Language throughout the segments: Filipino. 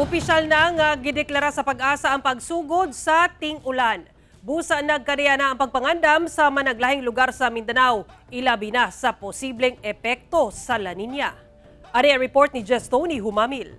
Opisyal na nga gideklara sa pag-asa ang pagsugod sa ting-ulan. Busa nagkariya na ang pagpangandam sa managlahing lugar sa Mindanao, ilabi na sa posibleng epekto sa La Nina. Ari ang report ni Jess Tony Humamil.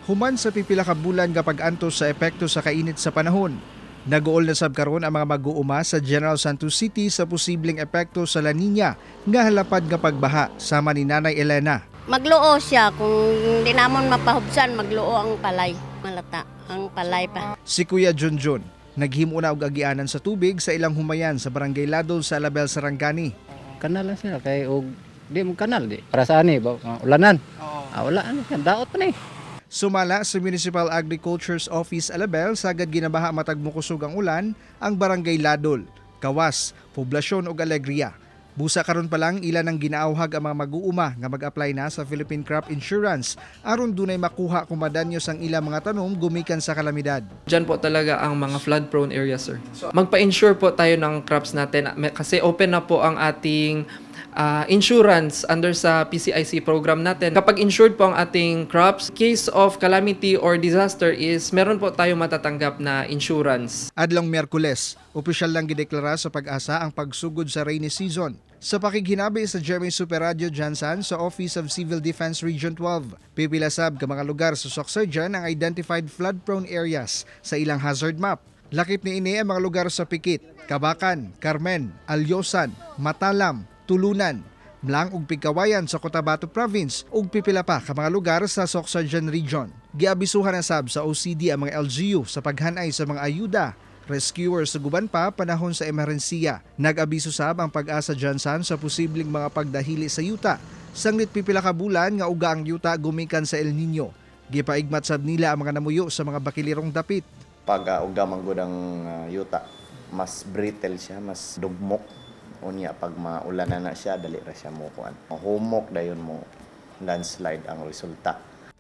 Human sa pipila ka bulan kapag antos sa epekto sa kainit sa panahon. Nag-uol na sab karon ang mga mag-uuma sa General Santos City sa posibleng epekto sa La Nina nga halapad nga pagbaha sama ni Nanay Elena. Magluo siya kung di namon mapahubsan, magluo ang palay. Malata ang palay pa. Si Kuya Junjun, naghimo na og agianan sa tubig sa ilang humayan sa Barangay Ladol sa Alabel, Sarangani. Kanal lang sila kay og di mo kanal di. Para sa ani ba ulanan. Wala ano kan daot pa ni. Sumala sa Municipal Agriculture's Office Alabel sagad ginabaha matag mokusog ang ulan ang Barangay Ladol, Kawas, Poblasyon ug Alegria. Busa karon pa lang ilan ang ginaawhag ang mga mag-uuma nga mag-apply na sa Philippine Crop Insurance aron dunay makuha kung madanyos ang ilang mga tanom gumikan sa kalamidad. Diyan po talaga ang mga flood-prone areas, sir. Magpa-insure po tayo ng crops natin kasi open na po ang ating insurance under sa PCIC program natin. Kapag insured po ang ating crops, case of calamity or disaster is meron po tayong matatanggap na insurance. Adlong Miyerkules, opisyal lang gideklara sa pag-asa ang pagsugod sa rainy season. Sa pakighinabi sa Jeremy Super Radio Jansan sa Office of Civil Defense Region 12, pipilasab ka mga lugar sa Soxarjan ang identified flood-prone areas sa ilang hazard map. Lakip ni ini ang mga lugar sa Pikit, Kabakan, Carmen, Alyosan, Matalam, Tulunan, Mlang ug Pigkawayan sa Cotabato Province ug pipila pa ka mga lugar sa Soxarjan Region. Giabisuhan na sab sa OCD ang mga LGU sa paghanay sa mga ayuda, rescuers sa guban pa panahon sa emerhensiya. Nag-abiso sab ang pag-asa Jansan sa posibleng mga pagdahili sa yuta. Sanglit pipila ka bulan nga uga ang yuta gumikan sa El Nino. Gipaigmat sab nila ang mga namuyo sa mga bakilirong dapit. Pag uga manggod ang yuta, mas brittle siya, mas dugmok. Unya pag maulanan na siya, dali ra siya mo kuan. Humok dayon mo landslide ang resulta.